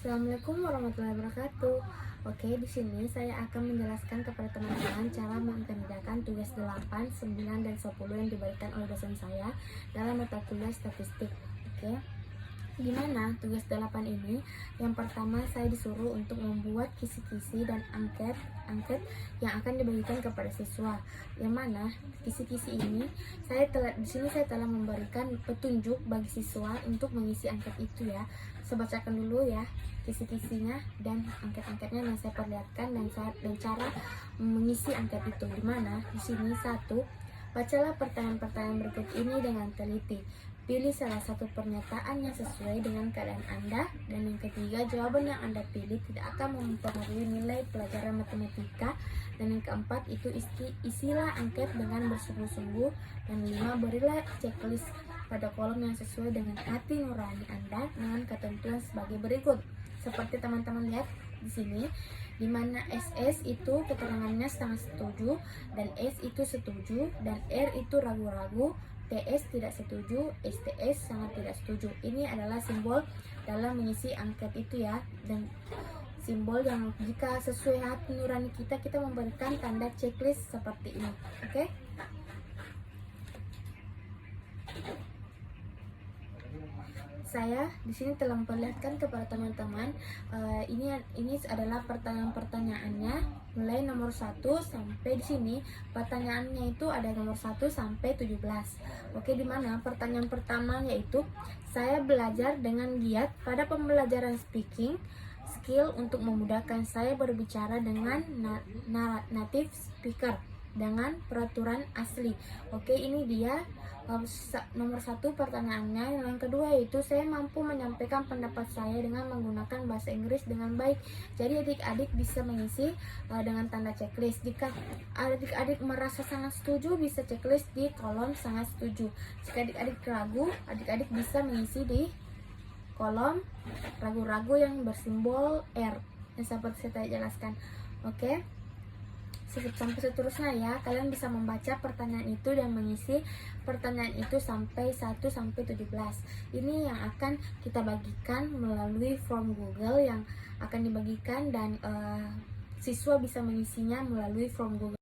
Assalamualaikum warahmatullahi wabarakatuh. Oke, di sini saya akan menjelaskan kepada teman-teman cara mengerjakan tugas 8, 9, dan 10 yang diberikan oleh dosen saya dalam mata kuliah statistik. Oke. Gimana tugas 8 ini? Yang pertama saya disuruh untuk membuat kisi-kisi dan angket yang akan dibagikan kepada siswa. Yang mana kisi-kisi ini di sini saya telah memberikan petunjuk bagi siswa untuk mengisi angket itu ya. Saya bacakan dulu ya kisi-kisinya dan angket-angketnya yang saya perlihatkan dan cara mengisi angket itu. Dimana di sini satu, bacalah pertanyaan-pertanyaan berikut ini dengan teliti. Pilih salah satu pernyataan yang sesuai dengan keadaan Anda. Dan yang ketiga, jawaban yang Anda pilih tidak akan mempengaruhi nilai pelajaran matematika. Dan yang keempat, itu isilah angket dengan bersungguh-sungguh. Dan 5, berilah checklist pada kolom yang sesuai dengan hati nurani Anda dengan ketentuan sebagai berikut. Seperti teman-teman lihat di sini, di mana SS itu keterangannya sangat setuju, dan S itu setuju, dan R itu ragu-ragu, TS tidak setuju, STS sangat tidak setuju. Ini adalah simbol dalam mengisi angket itu ya, dan simbol yang jika sesuai hati nurani kita memberikan tanda checklist seperti ini. Oke? Saya di sini telah memperlihatkan kepada teman-teman ini adalah pertanyaan-pertanyaannya mulai nomor 1 sampai di sini pertanyaannya itu ada nomor 1 sampai 17. Oke, di mana pertanyaan pertama yaitu saya belajar dengan giat pada pembelajaran speaking skill untuk memudahkan saya berbicara dengan native speaker dengan peraturan asli. Oke, ini dia nomor 1 pertanyaannya. Yang kedua yaitu saya mampu menyampaikan pendapat saya dengan menggunakan bahasa Inggris dengan baik. Jadi adik-adik bisa mengisi dengan tanda checklist. Jika adik-adik merasa sangat setuju, bisa checklist di kolom sangat setuju. Jika adik-adik ragu, adik-adik bisa mengisi di kolom ragu-ragu yang bersimbol R yang seperti saya jelaskan. Oke, sampai seterusnya ya. Kalian bisa membaca pertanyaan itu dan mengisi pertanyaan itu sampai 1 sampai 17. Ini yang akan kita bagikan melalui form Google yang akan dibagikan, dan siswa bisa mengisinya melalui form Google.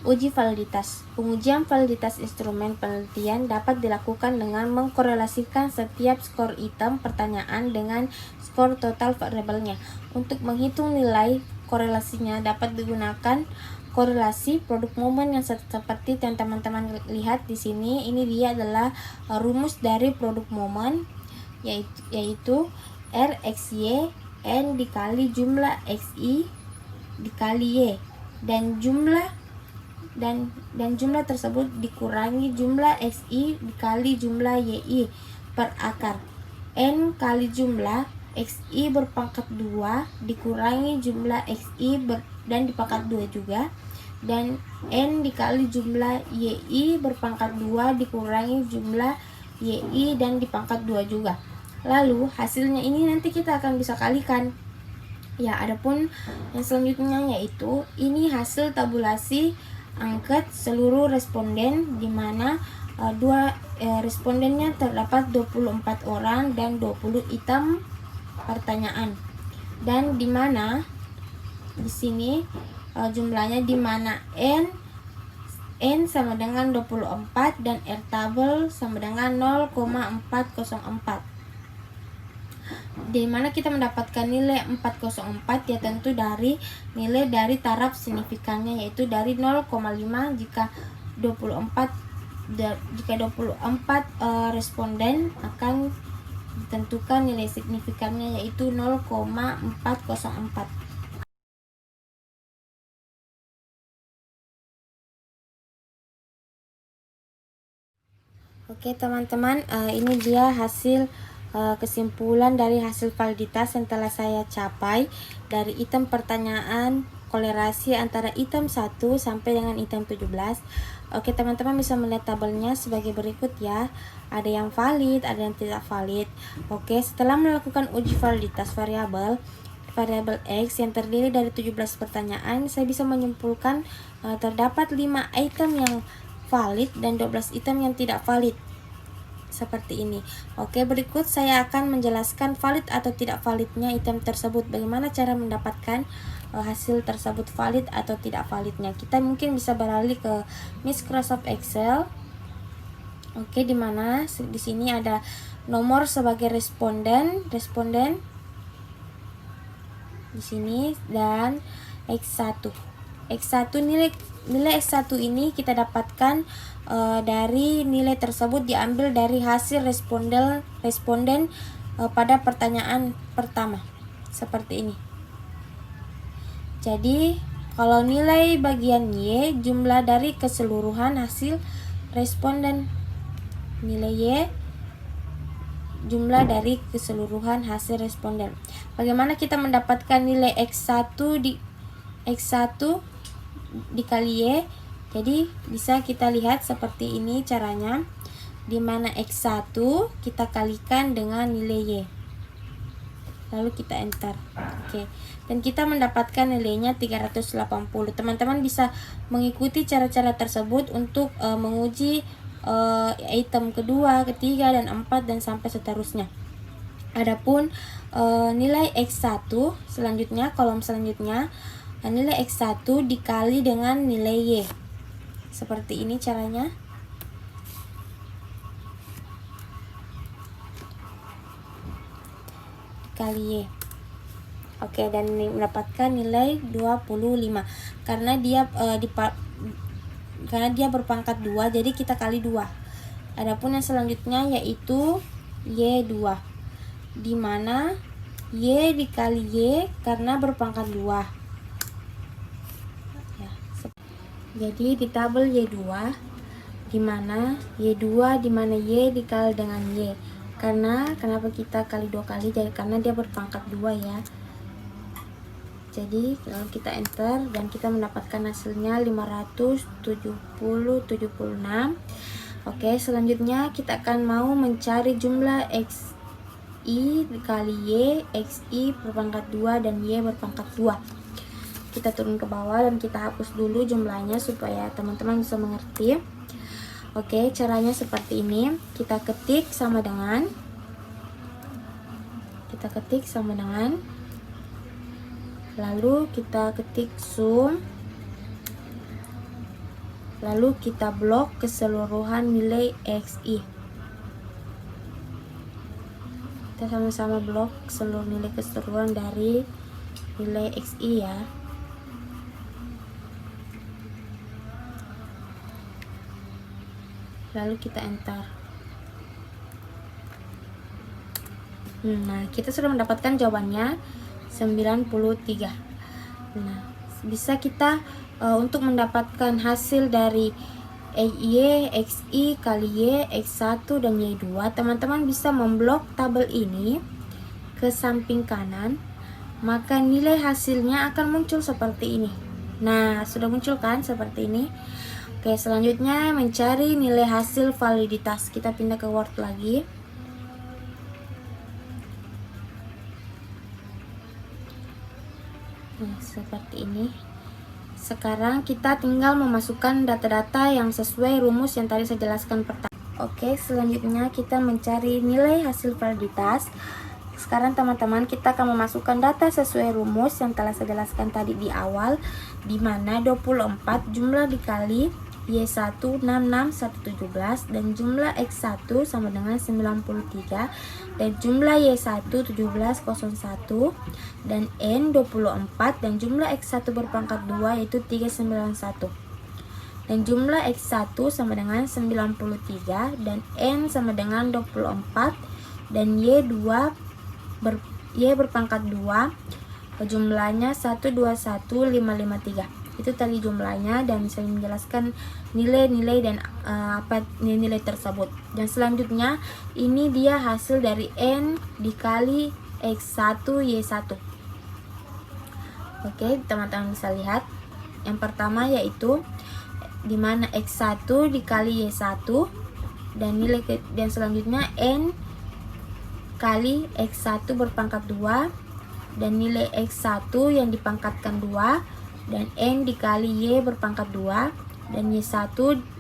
Uji validitas. Pengujian validitas instrumen penelitian dapat dilakukan dengan mengkorelasikan setiap skor item pertanyaan dengan skor total variabelnya. Untuk menghitung nilai korelasinya dapat digunakan korelasi produk momen yang seperti yang teman-teman lihat di sini. Ini dia adalah rumus dari produk momen yaitu R X Y N dikali jumlah XI dikali Y, dan jumlah tersebut dikurangi jumlah XI dikali jumlah YI per akar. N kali jumlah XI berpangkat 2 dikurangi jumlah XI dan dipangkat 2 juga, dan N dikali jumlah YI berpangkat 2 dikurangi jumlah YI dan dipangkat 2 juga. Lalu hasilnya ini nanti kita akan bisa kalikan. Ya, adapun yang selanjutnya yaitu ini hasil tabulasi angket seluruh responden, di mana respondennya terdapat 24 orang dan 20 item pertanyaan. Dan di mana di sini jumlahnya di mana N sama dengan 24 dan R tabel sama dengan 0,404. Di mana kita mendapatkan nilai 404 ya tentu dari nilai dari taraf signifikannya yaitu dari 0,5 jika 24 responden akan ditentukan nilai signifikannya yaitu 0,404. Oke teman-teman, ini dia hasil kesimpulan dari hasil validitas yang telah saya capai dari item pertanyaan kolerasi antara item 1 sampai dengan item 17. Oke teman-teman bisa melihat tabelnya sebagai berikut ya. Ada yang valid, ada yang tidak valid. Oke, setelah melakukan uji validitas variabel X yang terdiri dari 17 pertanyaan, saya bisa menyimpulkan terdapat 5 item yang valid dan 12 item yang tidak valid. seperti ini. Oke, berikut saya akan menjelaskan valid atau tidak validnya item tersebut. Bagaimana cara mendapatkan hasil tersebut valid atau tidak validnya. Kita mungkin bisa beralih ke Microsoft Excel. Oke, di mana di sini ada nomor sebagai responden di sini, dan X1. Nilai X1 ini kita dapatkan dari nilai tersebut diambil dari hasil responden pada pertanyaan pertama, seperti ini. Jadi kalau nilai bagian Y jumlah dari keseluruhan hasil responden, nilai Y jumlah dari keseluruhan hasil responden. Bagaimana kita mendapatkan nilai X1 dikali Y? Jadi bisa kita lihat seperti ini caranya, dimana X1 kita kalikan dengan nilai Y, lalu kita enter. Oke, dan kita mendapatkan nilainya 380. Teman-teman bisa mengikuti cara-cara tersebut untuk menguji item kedua, ketiga, dan 4, dan sampai seterusnya. Adapun nilai X1 selanjutnya, kolom selanjutnya, nilai X1 dikali dengan nilai Y. Seperti ini caranya. Dikali Y. Oke, dan mendapatkan nilai 25. Karena dia berpangkat 2, jadi kita kali 2. Adapun yang selanjutnya yaitu Y2, dimana Y dikali Y karena berpangkat 2. Jadi di tabel Y2, dimana Y2 dimana Y dikali dengan Y. Kenapa kita kali 2 kali? Jadi karena dia berpangkat 2 ya. Jadi lalu kita enter dan kita mendapatkan hasilnya 576. Oke, selanjutnya kita akan mau mencari jumlah XI dikali Y, XI berpangkat 2 dan Y berpangkat 2. Kita turun ke bawah dan kita hapus dulu jumlahnya supaya teman-teman bisa mengerti. Oke, caranya seperti ini. Kita ketik sama dengan lalu kita ketik sum, lalu kita blok keseluruhan nilai XI. Kita sama-sama blok seluruh nilai keseluruhan dari nilai XI ya. Lalu kita enter. Nah, kita sudah mendapatkan jawabannya 93. Nah, bisa kita untuk mendapatkan hasil dari Y, XI kali Y, X1 dan Y2, teman-teman bisa memblok tabel ini ke samping kanan, maka nilai hasilnya akan muncul seperti ini. Nah, sudah muncul kan seperti ini. Oke, selanjutnya mencari nilai hasil validitas. Kita pindah ke Word lagi. Nah, seperti ini. Sekarang kita tinggal memasukkan data-data yang sesuai rumus yang tadi saya jelaskan pertama. Oke, selanjutnya kita mencari nilai hasil validitas. Sekarang teman-teman kita akan memasukkan data sesuai rumus yang telah saya jelaskan tadi di awal, di mana 24 jumlah dikali Y1 66117 dan jumlah X1 sama dengan 93 dan jumlah Y1 1701 dan N 24 dan jumlah X1 berpangkat 2 yaitu 391 dan jumlah X1 sama dengan 93 dan N sama dengan 24 dan Y2 berpangkat 2 jumlahnya 121553. Itu tadi jumlahnya dan saya menjelaskan nilai-nilai dan nilai tersebut. Dan selanjutnya ini dia hasil dari N dikali X1 Y1. Oke, teman-teman bisa lihat. Yang pertama yaitu dimana X1 dikali Y1 dan selanjutnya N kali X1 berpangkat 2 dan nilai X1 yang dipangkatkan 2 dan N dikali Y berpangkat 2 dan Y1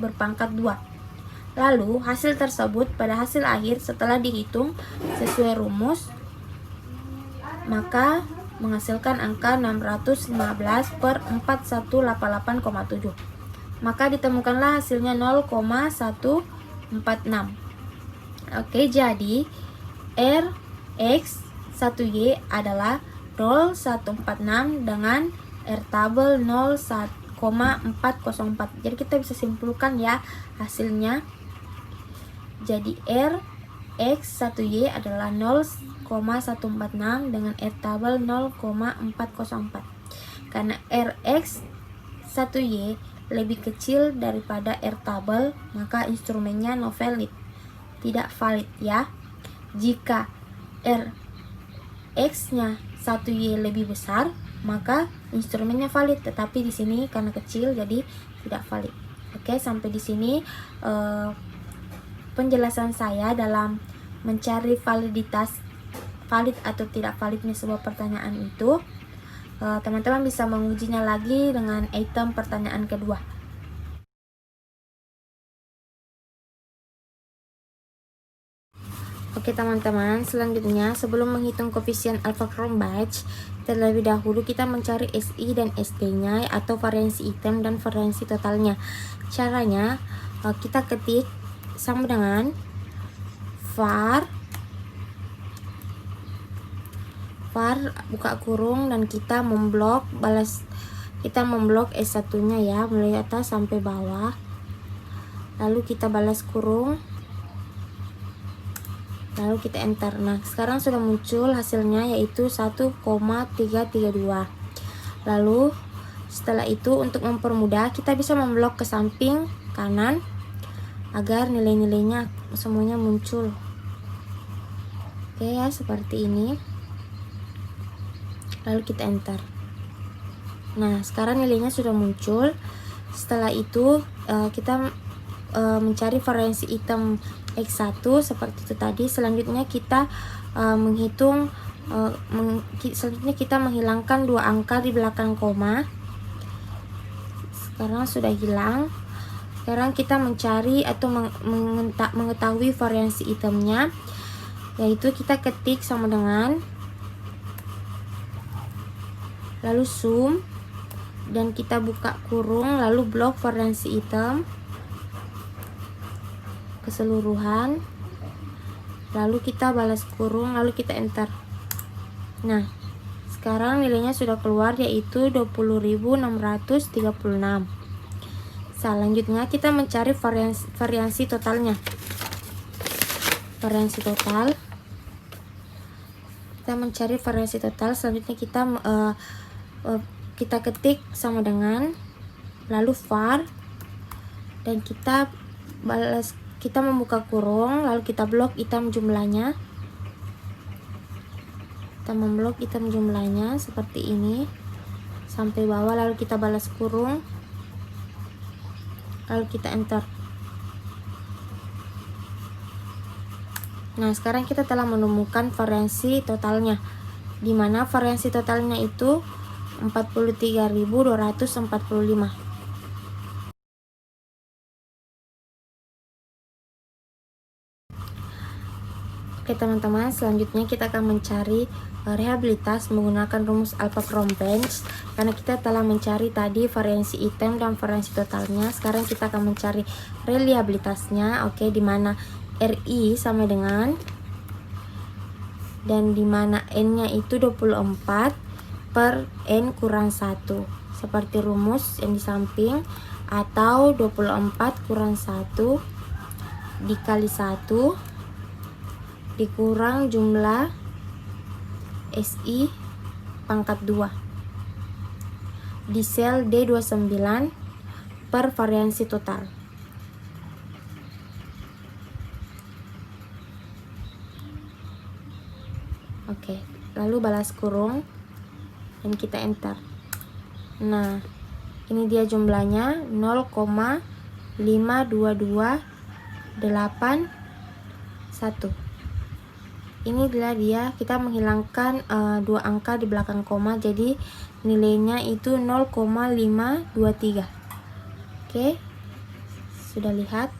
berpangkat 2. Lalu hasil tersebut pada hasil akhir setelah dihitung sesuai rumus maka menghasilkan angka 615 per 4188,7. Maka ditemukanlah hasilnya 0,146. Oke, jadi Rx1Y adalah 0,146 dengan R tabel 0,404. Jadi kita bisa simpulkan ya hasilnya. Jadi Rx1Y adalah 0,146 dengan R tabel 0,404. Karena Rx1Y lebih kecil daripada R tabel, maka instrumennya no valid, tidak valid ya. Jika Rx-nya 1Y lebih besar, maka instrumennya valid, tetapi di sini karena kecil jadi tidak valid. Oke, sampai di sini penjelasan saya dalam mencari valid atau tidak validnya sebuah pertanyaan itu. Teman-teman bisa mengujinya lagi dengan item pertanyaan kedua. Oke teman-teman, selanjutnya sebelum menghitung koefisien alpha chrome batch, terlebih dahulu kita mencari SI dan ST-nya atau variansi item dan variansi totalnya. Caranya kita ketik sama dengan var buka kurung dan kita memblok S1-nya ya, mulai atas sampai bawah. Lalu kita balas kurung. Lalu kita enter. Nah, sekarang sudah muncul hasilnya yaitu 1,332. Lalu setelah itu untuk mempermudah kita bisa memblok ke samping kanan agar nilai-nilainya semuanya muncul. Oke ya, seperti ini. Lalu kita enter. Nah, sekarang nilainya sudah muncul. Setelah itu kita mencari variansi item X1 seperti itu tadi. Selanjutnya kita kita menghilangkan dua angka di belakang koma. Sekarang sudah hilang. Sekarang kita mencari atau mengetahui variansi itemnya, yaitu kita ketik sama dengan lalu sum dan kita buka kurung, lalu blok variansi item keseluruhan, lalu kita balas kurung, lalu kita enter. Nah, sekarang nilainya sudah keluar yaitu 20.636. Selanjutnya kita mencari variansi totalnya. Variansi total, kita mencari variansi total. Selanjutnya kita ketik sama dengan lalu var dan kita membuka kurung, lalu kita blok item jumlahnya. Kita memblok item jumlahnya seperti ini sampai bawah, lalu kita balas kurung, lalu kita enter. Nah, sekarang kita telah menemukan variansi totalnya, di mana variansi totalnya itu 43.245. Oke teman-teman, selanjutnya kita akan mencari rehabilitas menggunakan rumus alpha chrome batch. Karena kita telah mencari tadi variansi item dan variansi totalnya, sekarang kita akan mencari reliabilitasnya. Oke, di mana RI sama dengan, dan di mana N-nya itu 24 per N kurang 1 seperti rumus yang di samping, atau 24 kurang 1 dikali 1 dikurang jumlah SI pangkat 2 di sel D29 per variansi total. Oke, lalu balas kurung dan kita enter. Nah, ini dia jumlahnya 0,522881. Ini adalah dia, kita menghilangkan dua angka di belakang koma, jadi nilainya itu 0,523. Oke, sudah lihat.